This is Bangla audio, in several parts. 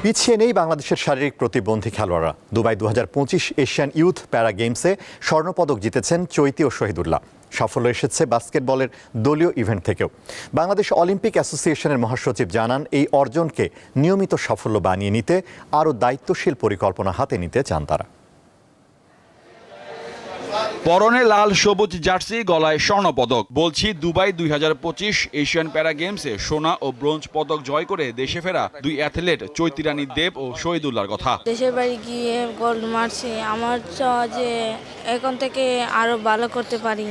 পিছিয়ে নেই বাংলাদেশের শারীরিক প্রতিবন্ধী খেলোয়াড়রা। দুবাই 2025 এশিয়ান ইউথ প্যারা গেমসে স্বর্ণপদক জিতেছেন চৈতি ও শহীদুল্লাহ। সাফল্য এসেছে বাস্কেটবলের দলীয় ইভেন্ট থেকেও। বাংলাদেশ অলিম্পিক অ্যাসোসিয়েশনের মহাসচিব জানান, এই অর্জনকে নিয়মিত সাফল্য বানিয়ে নিতে আরও দায়িত্বশীল পরিকল্পনা হাতে নিতে চান তারা। পরনে লাল সবুজ জার্সি, গলায় স্বর্ণপদক। বলছি দুবাই 2025 এশিয়ান প্যারা গেমসে সোনা ও ব্রোঞ্জ পদক জয় করে দেশে ফেরা দুই অ্যাথলেট চৈতি রানী দেব ও শহীদুল্লাহর কথা। দেশের বাড়ি গিয়ে গোল্ড মারছি, আমার চাওয়া যে এখন থেকে আরো ভালো করতে পারি,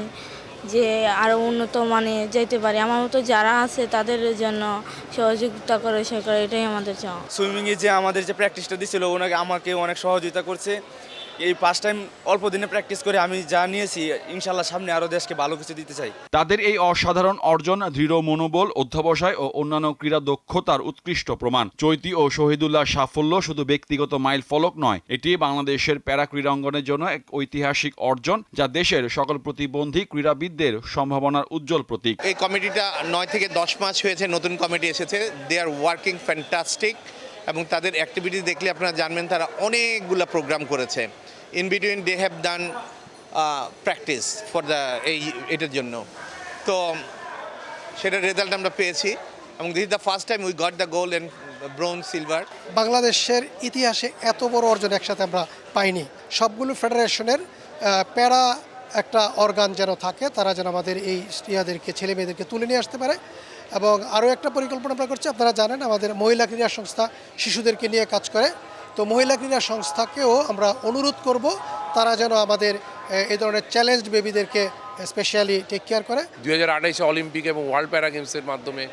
যে আরো উন্নত মানে যেতে পারি। আমার মতো যারা আছে তাদের জন্য সহযোগিতা করে সরকার, এটাই আমাদের চাওয়া। সুইমিংয়ে যে আমাদের যে প্র্যাকটিসটা দিছিল ওনাকে আমাকে অনেক সহযোগিতা করছে। এই ফার্স্ট টাইম অল্প দিনে প্র্যাকটিস করে আমি যা নিয়েছি, ইনশাল্লাহ সামনে আরও দেশকে ভালো কিছু দিতে চাই। তাদের এই অসাধারণ অর্জন দৃঢ় মনোবল, অধ্যবসায় ও অন্যান্য ক্রীড়া দক্ষতার উৎকৃষ্ট প্রমাণ। চৈতি ও শহীদুল্লাহর সাফল্য শুধু ব্যক্তিগত মাইল ফলক নয়, এটি বাংলাদেশের প্যারা ক্রীড়াঙ্গনের জন্য এক ঐতিহাসিক অর্জন, যা দেশের সকল প্রতিবন্ধী ক্রীড়াবিদদের সম্ভাবনার উজ্জ্বল প্রতীক। এই কমিটিটা 9 থেকে 10 মাস হয়েছে, নতুন কমিটি এসেছে। দে আর ওয়ার্কিং ফ্যান্টাস্টিক এবং তাদের অ্যাক্টিভিটি দেখলে আপনারা জানবেন তারা অনেকগুলো প্রোগ্রাম করেছে। In between they have done practice for এটার জন্য, তো সেটার রেজাল্ট আমরা পেয়েছি এবং this is the first time we got the gold and bronze, silver. বাংলাদেশের ইতিহাসে এত বড় অর্জন একসাথে আমরা পাইনি। সবগুলো ফেডারেশনের প্যারা একটা অর্গান যেন থাকে, তারা যেন আমাদের এই ইয়াদেরকে, ছেলে মেয়েদেরকে তুলে নিয়ে আসতে পারে। এবং আরও একটা পরিকল্পনা আমরা করছি, আপনারা জানেন আমাদের মহিলা ক্রীড়া সংস্থা শিশুদেরকে নিয়ে কাজ করে, তো মহিলা ক্রীড়া সংস্থাকেও আমরা অনুরোধ করব তারা যেন আমাদের এই ধরনের চ্যালেঞ্জড বেবিদেরকে স্পেশালি টেক কেয়ার করে। 2028 অলিম্পিক এবং ওয়ার্ল্ড প্যারা গেমসের মাধ্যমে,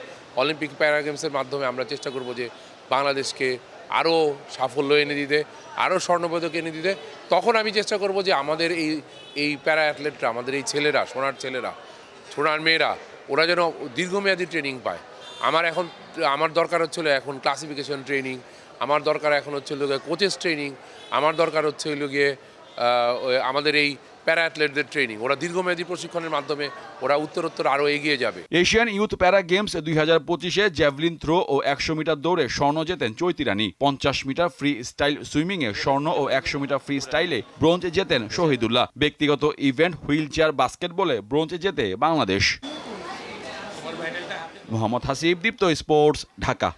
অলিম্পিক প্যারা গেমসের মাধ্যমে আমরা চেষ্টা করব যে বাংলাদেশকে আরও সাফল্য এনে দিতে, আরও স্বর্ণপদক এনে দিতে। তখন আমি চেষ্টা করব যে আমাদের এই প্যারা অ্যাথলেটরা, আমাদের এই ছেলেরা, সোনার মেয়েরা, ওরা যেন দীর্ঘমেয়াদী ট্রেনিং পায়। আমার দরকার হচ্ছিল এখন ক্লাসিফিকেশন ট্রেনিং, আমার দরকার এখন হচ্ছে কোচেস ট্রেনিং, আমার দরকার হচ্ছে গিয়ে আমাদের এই প্যারা অ্যাথলেটদের ট্রেনিং। ওরা দীর্ঘমেয়াদী প্রশিক্ষণের মাধ্যমে ওরা উত্তরোত্তর আরও এগিয়ে যাবে। এশিয়ান ইউথ প্যারা গেমস 2025-এ জ্যাভলিন থ্রো ও 100 মিটার দৌড়ে স্বর্ণ জেতেন চৈতি রানী। 50 মিটার ফ্রি স্টাইল সুইমিংয়ে স্বর্ণ ও 100 মিটার ফ্রি স্টাইলে ব্রোঞ্জ জেতেন শহীদুল্লাহ। ব্যক্তিগত ইভেন্ট হুইল চেয়ার বাস্কেটবলে ব্রোঞ্জ জেতে বাংলাদেশ। মোহাম্মদ হাসিব, দীপ্ত স্পোর্টস, ঢাকা।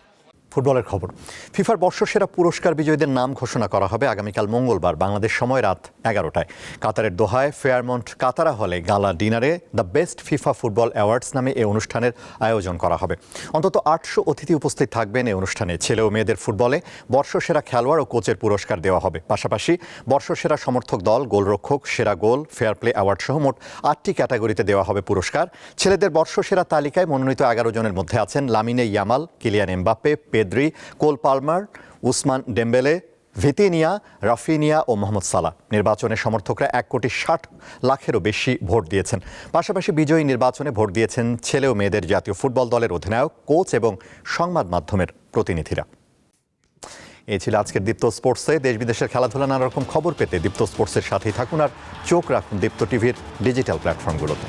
ফুটবলের খবর। ফিফার বর্ষসেরা পুরস্কার বিজয়ীদের নাম ঘোষণা করা হবে আগামীকাল মঙ্গলবার বাংলাদেশ সময় রাত 11টায়। কাতারের দোহায় ফেয়ারমন্ট কাতারা হলে গালা ডিনারে the best FIFA football awards নামে এই অনুষ্ঠানের আয়োজন করা হবে। অন্তত 800 অতিথি উপস্থিত থাকবেন এই অনুষ্ঠানে। ছেলে ও মেয়েদের ফুটবলে বর্ষসেরা খেলোয়াড় ও কোচের পুরস্কার দেওয়া হবে। পাশাপাশি বর্ষসেরা সমর্থক দল, গোলরক্ষক, সেরা গোল, ফেয়ার প্লে অ্যাওয়ার্ড সহ মোট 8টি ক্যাটাগরিতে দেওয়া হবে পুরস্কার। ছেলেদের বর্ষসেরা তালিকায় মনোনীত 11 জনের মধ্যে আছেন Lamine Yamal, Kylian Mbappe, Pedri, Cole Palmer, Ousmane Dembele, Vitinha, Raphinha ও মোহাম্মদ সালাহ। নির্বাচনে সমর্থকরা 1,60,00,000-এরও বেশি ভোট দিয়েছেন। পাশাপাশি বিজয়ী নির্বাচনে ভোট দিয়েছেন ছেলে ও মেয়েদের জাতীয় ফুটবল দলের অধিনায়ক, কোচ এবং সংবাদ মাধ্যমের প্রতিনিধিরা। এই ছিল আজকের দীপ্ত স্পোর্টসে। দেশ বিদেশের খেলাধুলা নানা রকম খবর পেতে দীপ্ত স্পোর্টসের সাথেই থাকুন আর চোখ রাখুন দীপ্ত টিভির ডিজিটাল প্ল্যাটফর্মগুলোতে।